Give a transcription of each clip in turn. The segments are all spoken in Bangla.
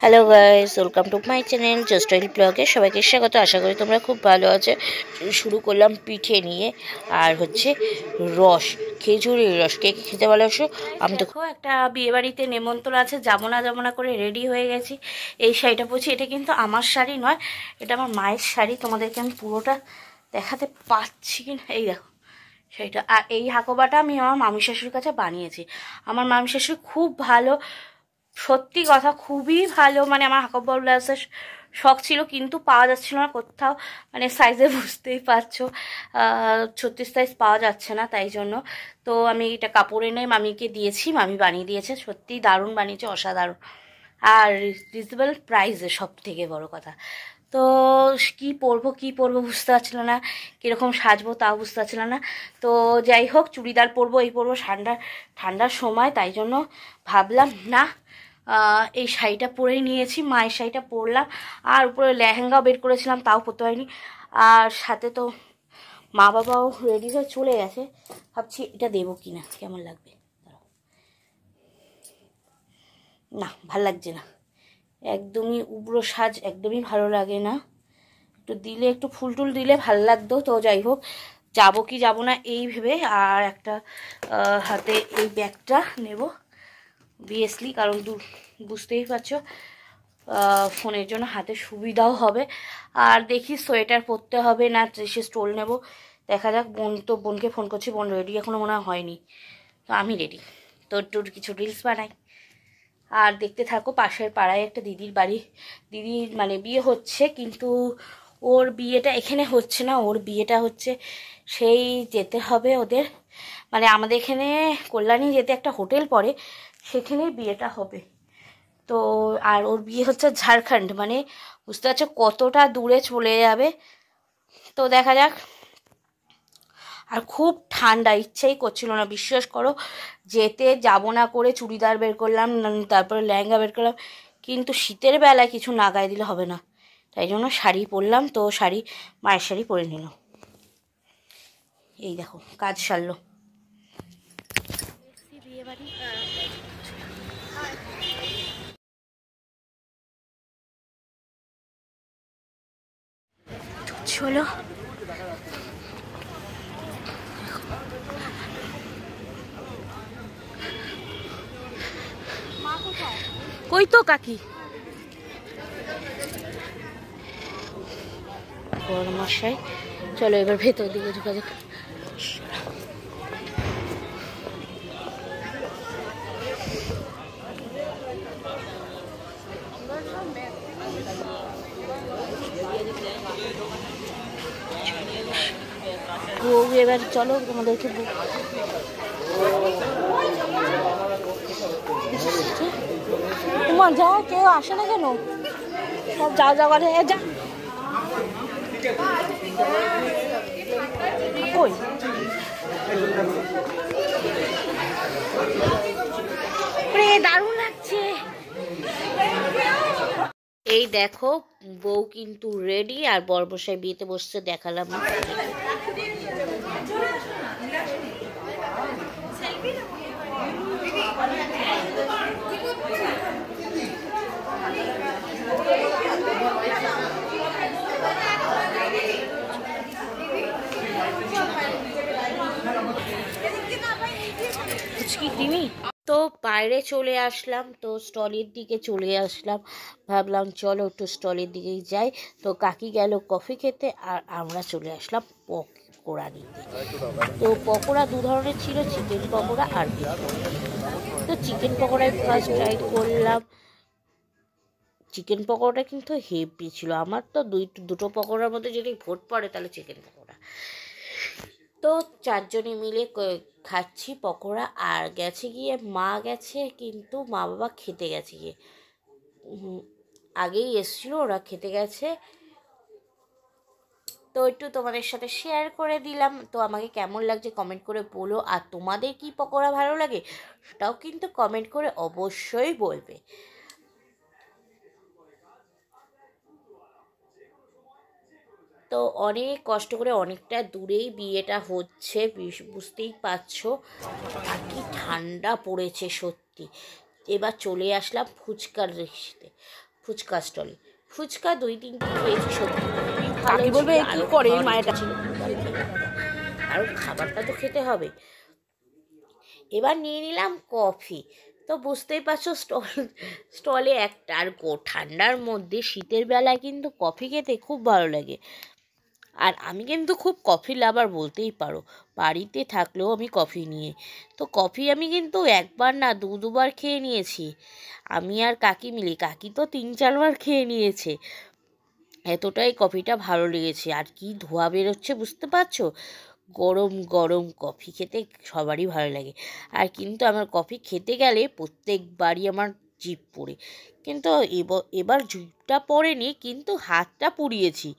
Hello guys, welcome to my channel জস্টাইল ব্লগে সবাইকে স্বাগত। আশা করি তোমরা খুব ভালো আছো। শুরু করলাম পিঠে নিয়ে, আর হচ্ছে রস, খেজুরের রস। কে কে খেতে ভালোবাসো? আমি তো একটা বিয়ে বাড়িতে নেমন্তন্ন আছে, যাবো না করে রেডি হয়ে গেছি। এই শাড়িটা পরছি, এটা কিন্তু আমার শাড়ি নয়, এটা আমার মায়ের শাড়ি। তোমাদেরকে আমি পুরোটা দেখাতে পাচ্ছি কিনা, এই দেখো সেইটা। আর এই হাকোবাটা আমি আমার মামি শাশুড়ির কাছে বানিয়েছি। আমার মামি শাশুড়ি খুব ভালো, সত্যি কথা খুবই ভালো। মানে আমার হাকোবা ব্লাউজের শখ ছিল, কিন্তু পাওয়া যাচ্ছিল না কোথাও। মানে সাইজে বুঝতেই পারছো, 36 সাইজ পাওয়া যাচ্ছে না, তাই জন্য তো আমি এটা কাপড় এনে মামিকে দিয়েছি, মামি বানিয়ে দিয়েছে। সত্যি দারুণ বানিয়েছে, অসাধারণ। আর রিজনেবল প্রাইসে, সব থেকে বড় কথা। তো কি পরবো বুঝতে পারছিল না, কীরকম সাজবো তাও বুঝতে পারছিল না। তো যাই হোক, চুড়িদার পরবো, এই পরবো, ঠান্ডার সময়, তাই জন্য ভাবলাম না, এই শাড়িটা পরেই নিয়েছি, মায়ের শাড়িটা পরলাম। আর উপরে লেহেঙ্গাও বের করেছিলাম, তাও পরতে হয়নি। আর সাথে তো মা বাবাও রেডি হয়ে চলে গেছে, ভাবছি এটা দেবো কিনা, কেমন লাগবে। না, ভাল লাগছে না, একদমই উগ্র সাজ, একদমই ভালো লাগে না। একটু দিলে, একটু ফুল টুল দিলে ভালো লাগতো। তো যাই হোক, যাবো কি যাবো না এই ভেবে, আর একটা হাতে এই ব্যাগটা নেব বিএসলি, কারণ বুঝতেই পারছো ফোনের জন্য হাতে সুবিধাও হবে। আর দেখি সোয়েটার পরতে হবে না সে স্টোল নেব, দেখা যাক। বোনকে ফোন করছি, বোন রেডি এখনও মনে হয়নি, তো আমি রেডি। তো একটু কিছু রিলস বানাই আর দেখতে থাকো। পাশের পাড়ায় একটা দিদির মানে বিয়ে হচ্ছে, কিন্তু ওর বিয়েটা এখানে হচ্ছে না, ওর বিয়েটা হচ্ছে সেই যেতে হবে ওদের, মানে আমাদের এখানে কল্যাণী যেতে একটা হোটেল পড়ে, সেখানেই বিয়েটা হবে। তো আর ওর বিয়ে হচ্ছে ঝাড়খণ্ড, মানে বুঝতে পারছো কতটা দূরে চলে যাবে। তো দেখা যাক। আর খুব ঠান্ডা, ইচ্ছেই করছিল না, বিশ্বাস করো, যেতে যাব না করে চুড়িদার বের করলাম, তারপরে লেহেঙ্গা বের করলাম, কিন্তু শীতের বেলায় কিছু না গায়ে দিলে হবে না, তাই জন্য শাড়ি পরলাম। তো মায়ের শাড়ি পরে নিলাম। এই দেখো, কাজ সারলো। বিয়ে বাড়ি চলো, কই তো কাকি মশাই। চলো এবার ভেতর দিকে ঢুকা যাক। এবার চলো তোমাদেরকে তোমার যাও, কেউ আসে না কেন, সব যা যা করে যা। কই দারুণ লাগছে। এই দেখো, বউ কিন্তু রেডি, আর বরমশাই বিয়েতে বসছে, দেখালাম। তো বাইরে চলে আসলাম, তো স্টলের দিকে চলে আসলাম, ভাবলাম চলো একটু স্টলের দিকেই যাই। তো কাকি গেল কফি খেতে, আর আমরা চলে আসলাম পকোড়া নিতে। তো পকোড়া দু ধরনের ছিল, চিকেন পকোড়া আর বিফ পকোড়া। তো চিকেন পকোড়ায় ফার্স্ট ট্রাই করলাম। চিকেন পকোড়াটা কিন্তু হেভি ছিল। আমার তো দুটো পকোড়ার মধ্যে যদি ভোট পড়ে তাহলে চিকেন পকোড়া। তো চারজনে মিলে খাচ্ছি পকোড়া, আর গেছে গিয়ে মা গেছে, কিন্তু মা বাবা খেতে গেছে গিয়ে, আগেই এসছিল, ওরা খেতে গেছে। তো একটু তোমাদের সাথে শেয়ার করে দিলাম। তো আমাকে কেমন লাগছে কমেন্ট করে বলো, আর তোমাদের কি পকোড়া ভালো লাগে সেটাও কিন্তু কমেন্ট করে অবশ্যই বলবে। তো অনেক কষ্ট করে, অনেকটা দূরেই বিয়েটা হচ্ছে, বুঝতেই পারছো। আর কি ঠান্ডা পড়েছে সত্যি। এবার চলে আসলাম ফুচকার রেসিতে। ফুচকা স্টলে। ফুচকা 2-3টি খেয়েছি, সত্যি কাকি বলবে কি করে মায়েরটা ছিল, আর খাবারটা তো খেতে হবে। এবার নিয়ে নিলাম কফি। তো বুঝতেই পারছো স্টলে একটা, আর ঠান্ডার মধ্যে শীতের বেলায় কিন্তু কফি খেতে খুব ভালো লাগে। আর আমি কিন্তু খুব কফি লাভার বলতেই পারো, বাড়িতে থাকলেও আমি কফি নিয়ে, তো কফি আমি কিন্তু একবার না দুবার খেয়ে নিয়েছি। আমি আর কাকি মিলে, কাকি তো 3-4 বার খেয়ে নিয়েছে, এতটাই কফিটা ভালো লেগেছে। আর কি ধোঁয়া বেরোচ্ছে বুঝতে পারছো, গরম গরম কফি খেতে সবারই ভালো লাগে। আর কিন্তু আমার কফি খেতে গেলে প্রত্যেকবারই আমার জিভ পোড়ে, কিন্তু এবার জিভটা পড়েনি, কিন্তু হাতটা পুড়িয়েছি।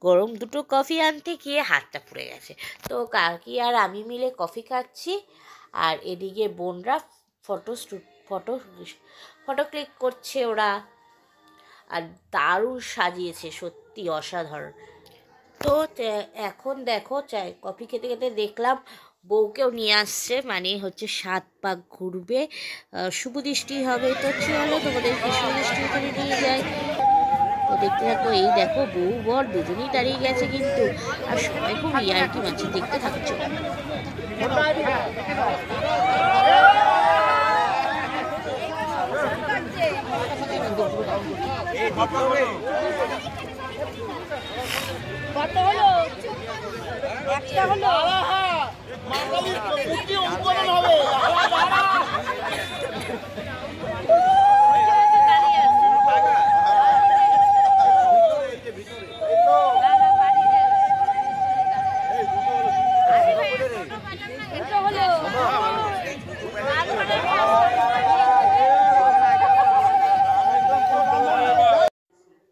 গরম দুটো কফি আনতে গিয়ে হাতটা পুড়ে গেছে। তো কাকি আর আমি মিলে কফি খাচ্ছি, আর এদিকে বোনরা ফটো ক্লিক করছে ওরা। আর দারুণ সাজিয়েছে, সত্যি অসাধারণ। তো এখন দেখো কফি খেতে খেতে দেখলাম বউকেও নিয়ে আসছে, মানে হচ্ছে 7 পাক ঘুরবে, শুভ দৃষ্টি হবে। তো চলো তোমাদেরকে শুভ দৃষ্টি করে নিয়ে যায়। তো দেখতে থাকো, এই দেখো বউ বর দুজনেই দাঁড়িয়ে গেছে কিন্তু, আর সবাই খুব ইয়ার্কি মারছে, দেখতে থাকছো। কত হলো? একটা হলো।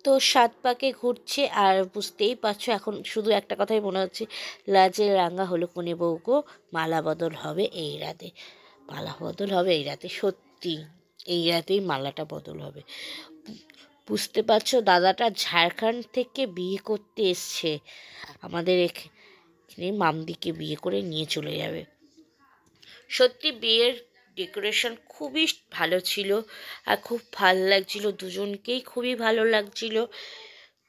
তো 7 পাকে ঘুরছে, আর বুঝতেই পারছো এখন শুধু একটা কথাই মনে হচ্ছে, লাজে রাঙা হলো কোণে বউগো, মালা বদল হবে এই রাতে, মালা বদল হবে এই রাতে। সত্যি এই রাতেই মালাটা বদল হবে। বুঝতে পারছো, দাদাটা ঝাড়খণ্ড থেকে বিয়ে করতে এসছে, আমাদের এখানে মামদিকে বিয়ে করে নিয়ে চলে যাবে। সত্যি বিয়ের ডেকোরেশন খুবই ভালো ছিল, আর খুব ভালো লাগছিল, দুজনকেই খুবই ভালো লাগছিল।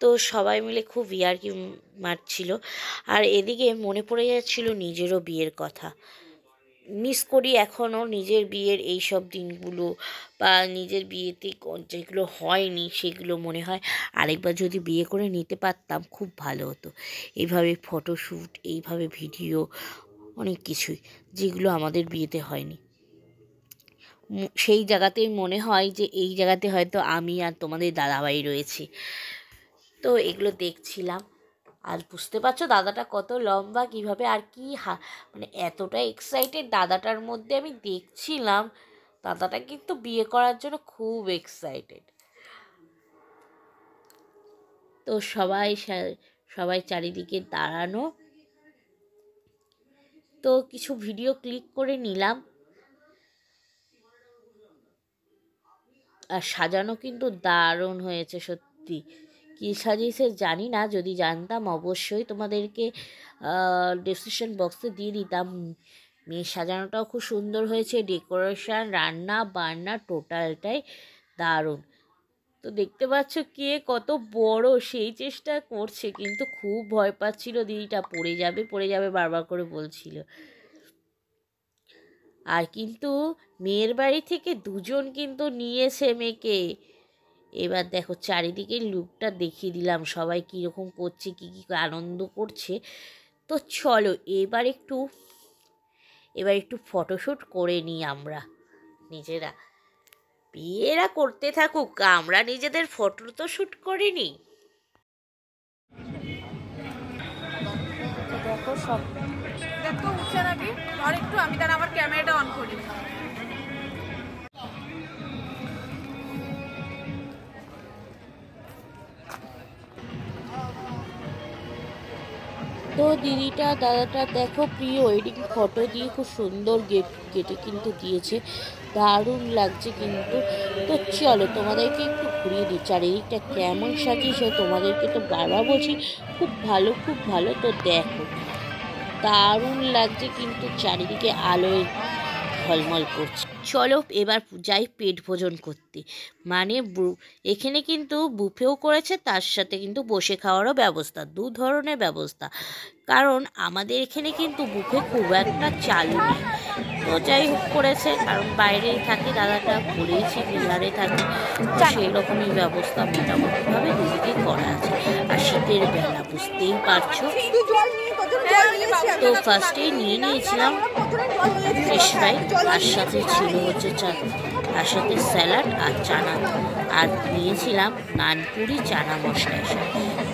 তো সবাই মিলে খুব ইয়ার্কি মারছিল। আর এদিকে মনে পড়ে যাচ্ছিল নিজেরও বিয়ের কথা, মিস করি এখনও নিজের বিয়ের এই সব দিনগুলো, বা নিজের বিয়েতে যেগুলো হয়নি সেগুলো মনে হয় আরেকবার যদি বিয়ে করে নিতে পারতাম খুব ভালো হতো। এইভাবে ফটোশ্যুট, এইভাবে ভিডিও, অনেক কিছুই যেগুলো আমাদের বিয়েতে হয়নি, সেই জায়গাতেই মনে হয় যে এই জায়গাতে হয়তো আমি আর তোমাদের দাদাভাই রয়েছি। তো এগুলো দেখছিলাম, আর বুঝতে পারছো দাদাটা কত লম্বা কিভাবে, আর কি মানে এতটা এক্সাইটেড দাদাটার মধ্যে আমি দেখছিলাম, দাদাটা কিন্তু বিয়ে করার জন্য খুব এক্সাইটেড। তো সবাই চারিদিকে দাঁড়ানো, তো কিছু ভিডিও ক্লিক করে নিলাম। আর সাজানো কিন্তু দারুণ হয়েছে সত্যি, কী সাজিয়েছে জানি না, যদি জানতাম অবশ্যই তোমাদেরকে ডেসক্রিপশন বক্সে দিয়ে দিতাম। মেয়ের সাজানোটাও খুব সুন্দর হয়েছে, ডেকোরেশন, রান্না বান্না টোটালটাই দারুণ। তো দেখতে পাচ্ছ কে কত বড় সেই চেষ্টা করছে, কিন্তু খুব ভয় পাচ্ছিল দিদিটা, পড়ে যাবে বারবার করে বলছিল। আর কিন্তু মেয়ের বাড়ি থেকে দুজন কিন্তু নিয়েছে মেয়েকে। এবার দেখো চারিদিকে লুকটা দেখিয়ে দিলাম, সবাই কীরকম করছে, কী আনন্দ করছে। তো চলো এবার একটু ফটোশ্যুট করে নিই আমরা নিজেরা, বিয়েরা করতে থাকুক, আমরা নিজেদের ফটো তো শ্যুট করে নিই। দেখো সব দেখো উঠছে না, আর একটু আমি তার আমার ক্যামেরাটা অন করি। তো দিদিটা দাদাটা দেখো প্রি ওয়েডিং ফটো দিয়ে খুব সুন্দর কেটে কিন্তু দিয়েছে, দারুণ লাগছে কিন্তু। তো চলো তোমাদেরকে একটু ঘুরিয়ে দিই চারিদিকটা কেমন সাজিয়েছে, তোমাদেরকে তো বারবার বলছি খুব ভালো খুব ভালো। তো দেখো দারুণ লাগছে কিন্তু, চারিদিকে আলোয় ঝলমল করছে। চলো এবার যাই পেট ভোজন করতে। মানে এখানে কিন্তু বুফেও করেছে, তার সাথে কিন্তু বসে খাওয়ারও ব্যবস্থা, দু ধরনের ব্যবস্থা। কারণ আমাদের এখানে কিন্তু বুফে খুব একটা চালু নেই। তো যাই হোক করেছে, কারণ বাইরেই থাকে দাদাটা, বলেইছি বিহারে থাকে, তো সেই রকমই ব্যবস্থা মোটামুটিভাবে দুদিকে করা আছে। আর শীতের বেলা বুঝতেই পারছো। তো ফার্স্টেই নিয়ে নিয়েছিলাম ফিশ ফ্রাই, আর সাথে ছিল হচ্ছে তার সাথে স্যালাড আর চানা, আর নিয়েছিলাম নানপুরি চানা মশলা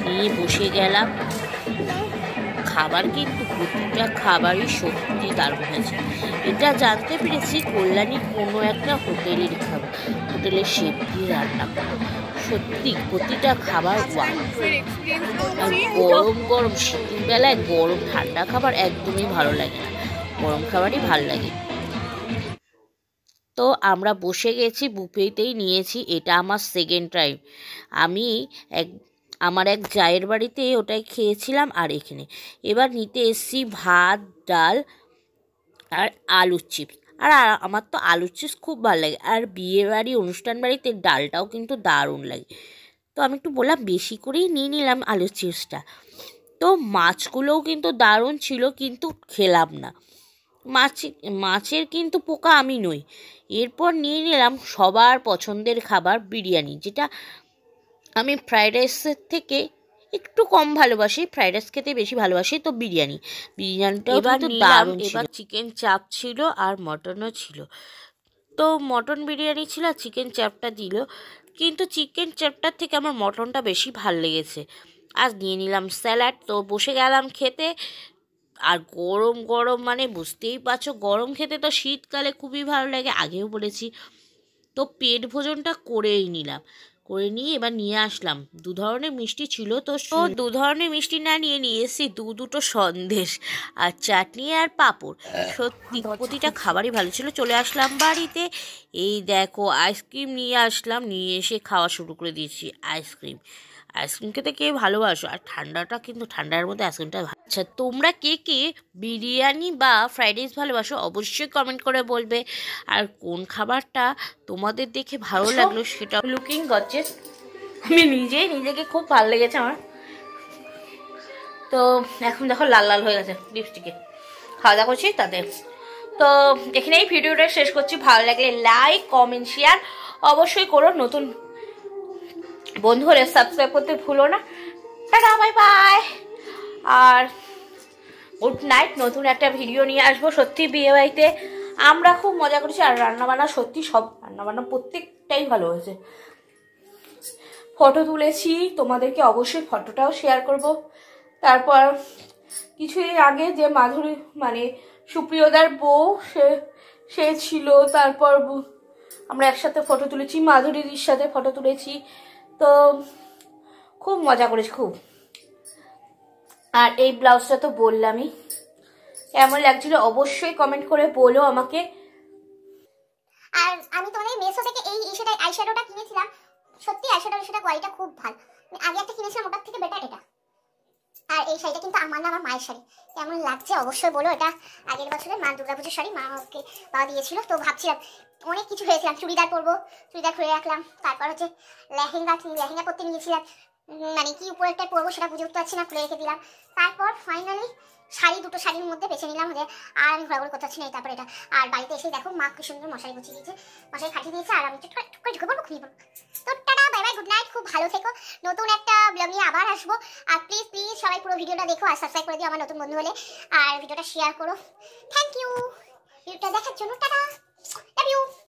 নিয়ে বসে গেলাম। খাবার কিন্তু প্রতিটা খাবারই সত্যি দারুণ হয়েছে। এটা জানতে পেরেছি কল্যাণীর কোনো একটা হোটেলের খাবার, হোটেলের শেফ দিয়ে রান্না করা। সত্যি প্রতিটা খাবার আর গরম গরম শীতের বেলায় গরম ঠান্ডা খাবার একদমই ভালো লাগে না, গরম খাবারই ভালো লাগে। তো আমরা বসে গেছি, বুফেতেই নিয়েছি। এটা আমার সেকেন্ড টাইম। আমি আমার এক জায়ের বাড়িতে ওটাই খেয়েছিলাম। আর এখানে এবার নিতে এসেছি ভাত, ডাল আর আলুর চিপস। আর আমার তো আলুর চিপস খুব ভালো লাগে, আর বিয়ে বাড়ি অনুষ্ঠান বাড়িতে ডালটাও কিন্তু দারুণ লাগে। তো আমি একটু বললাম বেশি করেই নিয়ে নিলাম আলুর চিপসটা। তো মাছগুলোও কিন্তু দারুণ ছিল, কিন্তু খেলাম না। মাছের কিন্তু পোকা আমি নই। এরপর নিয়ে নিলাম সবার পছন্দের খাবার বিরিয়ানি, যেটা আমি ফ্রাইড রাইসের থেকে একটু কম ভালোবাসি, ফ্রাইড রাইস খেতে বেশি ভালোবাসি। তো বিরিয়ানিটাও কিন্তু দারুণ ছিল। এবার চিকেন চাপ ছিল আর মটনও ছিল। তো মটন বিরিয়ানি ছিল আর চিকেন চাপটা দিল, কিন্তু চিকেন চাপটার থেকে আমার মটনটা বেশি ভাল লেগেছে। আর নিয়ে নিলাম স্যালাড। তো বসে গেলাম খেতে। আর গরম গরম মানে বুঝতেই পারছো, গরম খেতে তো শীতকালে খুবই ভালো লাগে, আগেও বলেছি। তো পেট ভোজনটা করেই নিলাম, করে নিয়ে এবার নিয়ে আসলাম দু ধরনের মিষ্টি ছিল। তো দু ধরনের মিষ্টি না নিয়ে এসেছি দুটো সন্দেশ আর চাটনি আর পাঁপড়। সত্যি প্রতিটা খাবারই ভালো ছিল। চলে আসলাম বাড়িতে, এই দেখো আইসক্রিম নিয়ে আসলাম, নিয়ে এসে খাওয়া শুরু করে দিয়েছি। আইসক্রিম খেতে কে ভালোবাসো, আর ঠান্ডাটা কিন্তু ঠান্ডার মধ্যে আইসক্রিমটা। আচ্ছা তোমরা কে কে বিরিয়ানি বা ফ্রাইড রাইস ভালোবাসো অবশ্যই কমেন্ট করে বলবে। আর কোন খাবারটা তোমাদের দেখে ভালো লাগলো সেটা। লুকিং গর্জিয়াস, আমি নিজেকে খুব ভালো লেগেছে আমার। তো এখন দেখো লাল লাল হয়ে গেছে লিপস্টিকে, খাওয়া দাওয়া করছি তাতে। তো এখানেই ভিডিওটা শেষ করছি। ভালো লাগলে লাইক, কমেন্ট, শেয়ার অবশ্যই করো। নতুন বন্ধু হলে সাবস্ক্রাইব করতে ভুলো না। টাটা, বাই বাই, আর গুড নাইট। নতুন একটা ভিডিও নিয়ে আসবো। সত্যি বিয়ে বাড়িতে আমরা খুব মজা করেছি, আর রান্নাবান্না সত্যি সব রান্নাবান্না প্রত্যেকটাই ভালো হয়েছে। ফটো তুলেছি, তোমাদেরকে অবশ্যই ফটোটাও শেয়ার করব। তারপর কিছুদিন আগে যে মাধুরী মানে সুপ্রিয়দার বউ সে ছিল, তারপর আমরা একসাথে ফটো তুলেছি, মাধুরীর সাথে ফটো তুলেছি। তো খুব মজা করেছি খুব। আর এই ব্লাউজটা তো বললামই, কেমন লাগছিল অবশ্যই কমেন্ট করে বলো আমাকে। আর আমি তোমাদের মেসো থেকে এই আইশ্যাডোটা কিনেছিলাম। সত্যি আইশ্যাডোর কোয়ালিটিটা খুব ভালো। আগে একটা কিনেছিলাম, ওটার থেকে বেটার এটা। আর এই শাড়িটা কিন্তু আমার না, আমার মায়ের শাড়ি। কেমন লাগছে অবশ্যই বলো। এটা আগের বছরের মা দুর্গাপুজোর শাড়ি, মাকে বাবা দিয়েছিল। তো ভাবছিলাম অনেক কিছু হয়েছিলাম, চুড়িদার পরবো, চুড়িদার খুলে রাখলাম। তারপর হচ্ছে লেহেঙ্গা পরতে নিয়েছিলাম, মানে কি উপরেরটা পরবো সেটা বুঝে উঠতে পারছি না, খুলে রেখে দিলাম। তারপর ফাইনালি দুটো শাড়ির মধ্যে বেছে নিলাম যে আর আমি ঘোরাঘুরি করতে পারছি না। তারপর এটা, আর বাড়িতে এসে দেখো মা কি সুন্দর মশারি গুছিয়ে দিয়েছে, মশারি খাটিয়ে দিয়েছে। আর আমি একটু করে ঢুকে পড়বো, খুঁজে পড়বো। তো tata, bye bye, good night, খুব ভালো থেকো। নতুন একটা ব্লগ নিয়ে আবার আসবো। আর প্লিজ সবাই পুরো ভিডিওটা দেখো আর সাবস্ক্রাইব করে দিও আমার নতুন বন্ধু হলে, আর ভিডিওটা শেয়ার করো। থ্যাংক ইউ ভিডিওটা দেখার জন্য। টাটা।